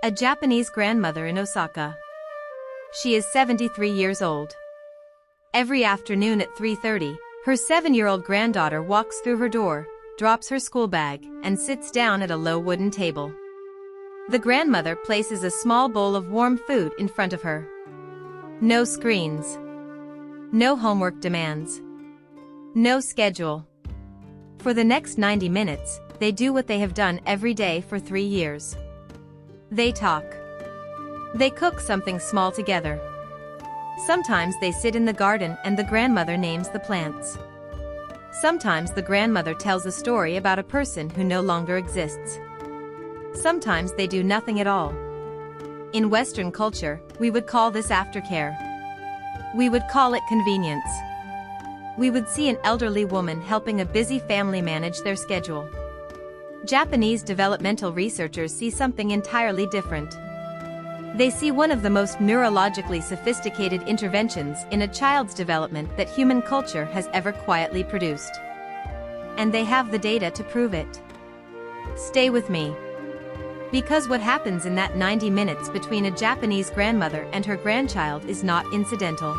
A Japanese grandmother in Osaka. She is 73 years old. Every afternoon at 3:30, her 7-year-old granddaughter walks through her door, drops her school bag, and sits down at a low wooden table. The grandmother places a small bowl of warm food in front of her. No screens. No homework demands. No schedule. For the next 90 minutes, they do what they have done every day for 3 years. They talk. They cook something small together. Sometimes they sit in the garden and the grandmother names the plants. Sometimes the grandmother tells a story about a person who no longer exists. Sometimes they do nothing at all. In Western culture, we would call this aftercare. We would call it convenience. We would see an elderly woman helping a busy family manage their schedule. Japanese developmental researchers see something entirely different. They see one of the most neurologically sophisticated interventions in a child's development that human culture has ever quietly produced. And they have the data to prove it. Stay with me. Because what happens in that 90 minutes between a Japanese grandmother and her grandchild is not incidental.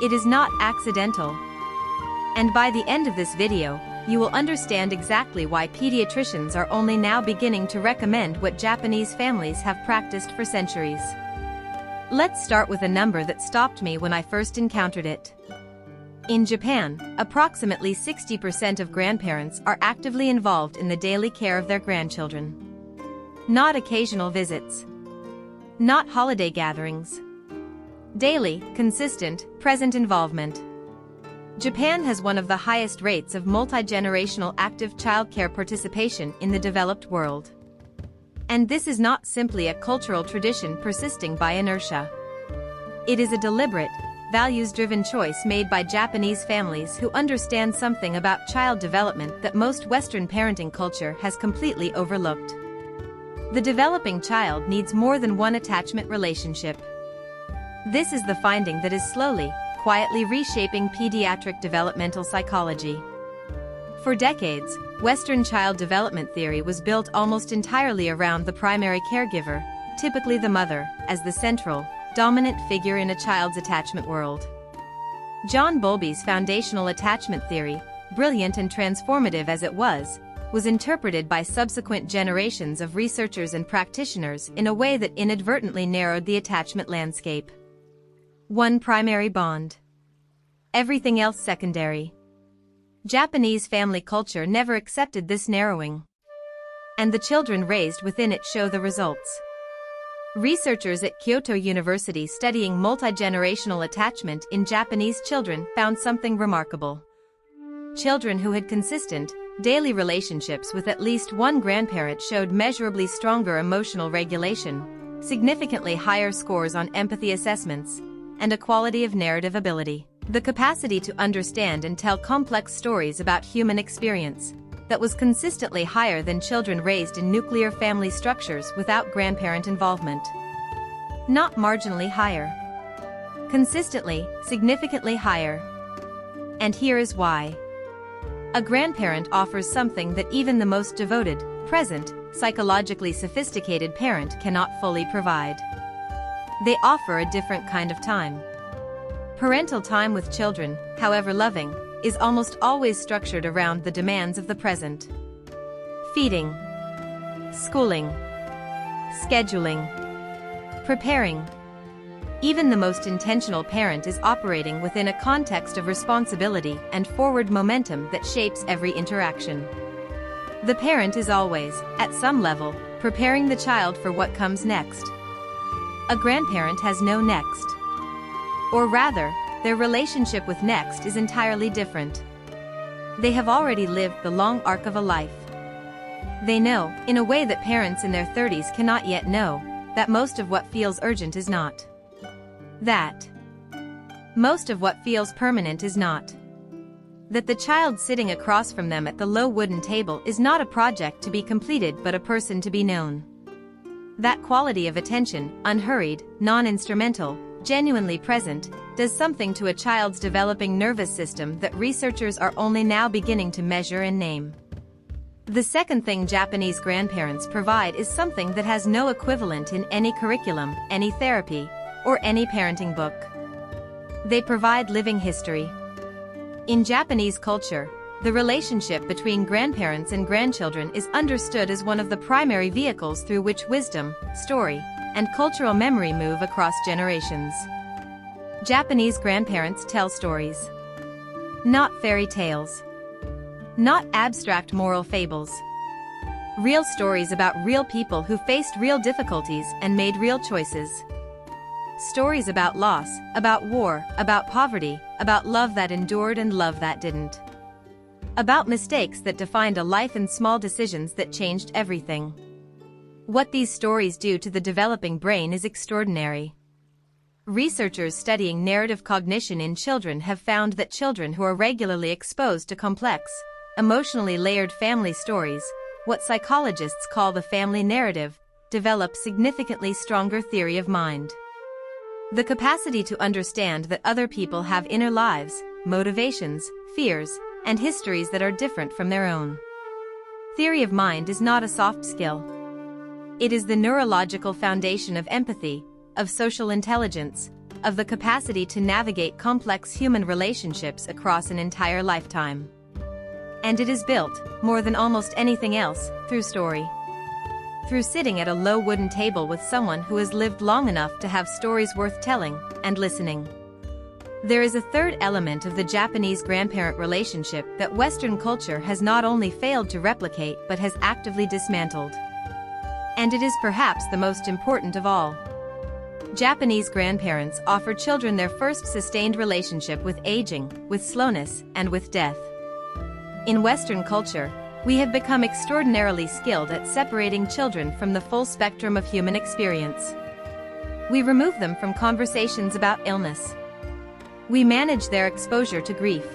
It is not accidental. And by the end of this video, you will understand exactly why pediatricians are only now beginning to recommend what Japanese families have practiced for centuries. Let's start with a number that stopped me when I first encountered it. In Japan, approximately 60% of grandparents are actively involved in the daily care of their grandchildren. Not occasional visits. Not holiday gatherings. Daily, consistent, present involvement. Japan has one of the highest rates of multigenerational active childcare participation in the developed world. And this is not simply a cultural tradition persisting by inertia. It is a deliberate, values-driven choice made by Japanese families who understand something about child development that most Western parenting culture has completely overlooked. The developing child needs more than one attachment relationship. This is the finding that is slowly, quietly reshaping pediatric developmental psychology. For decades, Western child development theory was built almost entirely around the primary caregiver, typically the mother, as the central, dominant figure in a child's attachment world. John Bowlby's foundational attachment theory, brilliant and transformative as it was interpreted by subsequent generations of researchers and practitioners in a way that inadvertently narrowed the attachment landscape. One primary bond. Everything else secondary. Japanese family culture never accepted this narrowing. And the children raised within it show the results. Researchers at Kyoto University studying multigenerational attachment in Japanese children found something remarkable. Children who had consistent, daily relationships with at least one grandparent showed measurably stronger emotional regulation, significantly higher scores on empathy assessments, and a quality of narrative ability, the capacity to understand and tell complex stories about human experience, that was consistently higher than children raised in nuclear family structures without grandparent involvement. Not marginally higher. Consistently, significantly higher. And here is why. A grandparent offers something that even the most devoted, present, psychologically sophisticated parent cannot fully provide. They offer a different kind of time. Parental time with children, however loving, is almost always structured around the demands of the present. Feeding. Schooling. Scheduling. Preparing. Even the most intentional parent is operating within a context of responsibility and forward momentum that shapes every interaction. The parent is always, at some level, preparing the child for what comes next. A grandparent has no next. Or rather, their relationship with next is entirely different. They have already lived the long arc of a life. They know, in a way that parents in their 30s cannot yet know, that most of what feels urgent is not. That most of what feels permanent is not. That the child sitting across from them at the low wooden table is not a project to be completed but a person to be known. That quality of attention, unhurried, non-instrumental, genuinely present, does something to a child's developing nervous system that researchers are only now beginning to measure and name. The second thing Japanese grandparents provide is something that has no equivalent in any curriculum, any therapy, or any parenting book. They provide living history. In Japanese culture, the relationship between grandparents and grandchildren is understood as one of the primary vehicles through which wisdom, story, and cultural memory move across generations. Japanese grandparents tell stories. Not fairy tales. Not abstract moral fables. Real stories about real people who faced real difficulties and made real choices. Stories about loss, about war, about poverty, about love that endured and love that didn't. About mistakes that defined a life and small decisions that changed everything. What these stories do to the developing brain is extraordinary. Researchers studying narrative cognition in children have found that children who are regularly exposed to complex, emotionally layered family stories, what psychologists call the family narrative, develop significantly stronger theory of mind. The capacity to understand that other people have inner lives, motivations, fears, and histories that are different from their own. Theory of mind is not a soft skill. It is the neurological foundation of empathy, of social intelligence, of the capacity to navigate complex human relationships across an entire lifetime. And it is built, more than almost anything else, through story. Through sitting at a low wooden table with someone who has lived long enough to have stories worth telling, and listening. There is a third element of the Japanese grandparent relationship that Western culture has not only failed to replicate but has actively dismantled. And it is perhaps the most important of all. Japanese grandparents offer children their first sustained relationship with aging, with slowness, and with death. In Western culture, we have become extraordinarily skilled at separating children from the full spectrum of human experience. We remove them from conversations about illness. We manage their exposure to grief.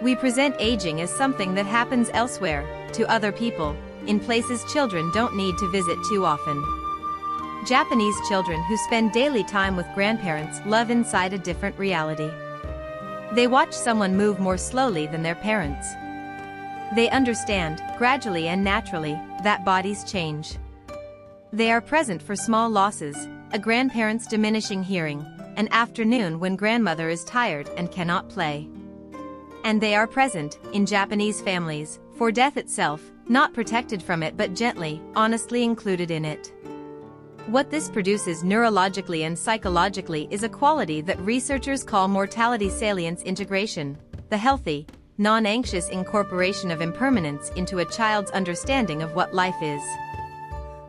We present aging as something that happens elsewhere, to other people, in places children don't need to visit too often. Japanese children who spend daily time with grandparents live inside a different reality. They watch someone move more slowly than their parents. They understand, gradually and naturally, that bodies change. They are present for small losses, a grandparent's diminishing hearing, an afternoon when grandmother is tired and cannot play. And they are present, in Japanese families, for death itself, not protected from it but gently, honestly included in it. What this produces neurologically and psychologically is a quality that researchers call mortality salience integration, the healthy, non-anxious incorporation of impermanence into a child's understanding of what life is.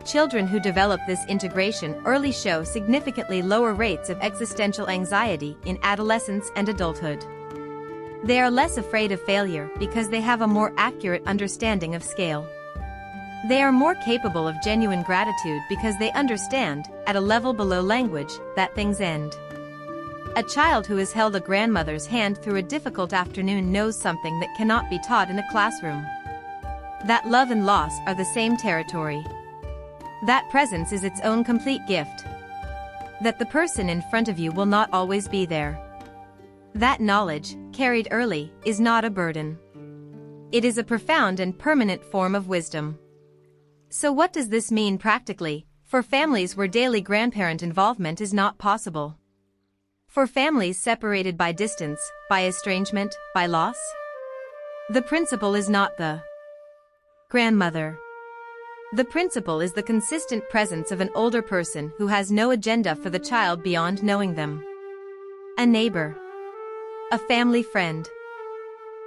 Children who develop this integration early show significantly lower rates of existential anxiety in adolescence and adulthood. They are less afraid of failure because they have a more accurate understanding of scale. They are more capable of genuine gratitude because they understand, at a level below language, that things end. A child who has held a grandmother's hand through a difficult afternoon knows something that cannot be taught in a classroom. That love and loss are the same territory. That presence is its own complete gift. That the person in front of you will not always be there. That knowledge, carried early, is not a burden. It is a profound and permanent form of wisdom. So what does this mean practically, for families where daily grandparent involvement is not possible? For families separated by distance, by estrangement, by loss? The principle is not the grandmother. The principle is the consistent presence of an older person who has no agenda for the child beyond knowing them. A neighbor. A family friend.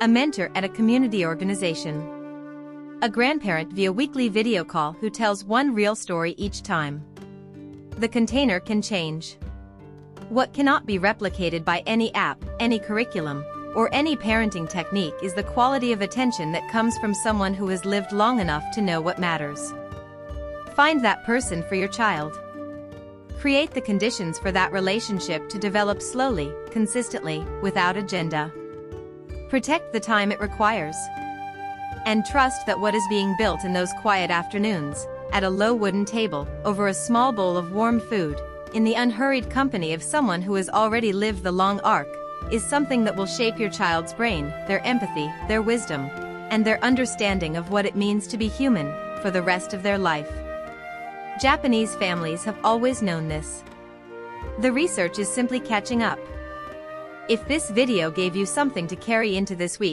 A mentor at a community organization. A grandparent via weekly video call who tells one real story each time. The container can change. What cannot be replicated by any app, any curriculum, or any parenting technique is the quality of attention that comes from someone who has lived long enough to know what matters. Find that person for your child. Create the conditions for that relationship to develop slowly, consistently, without agenda. Protect the time it requires. And trust that what is being built in those quiet afternoons, at a low wooden table, over a small bowl of warm food, in the unhurried company of someone who has already lived the long arc, is something that will shape your child's brain, their empathy, their wisdom, and their understanding of what it means to be human for the rest of their life. Japanese families have always known this. The research is simply catching up. If this video gave you something to carry into this week,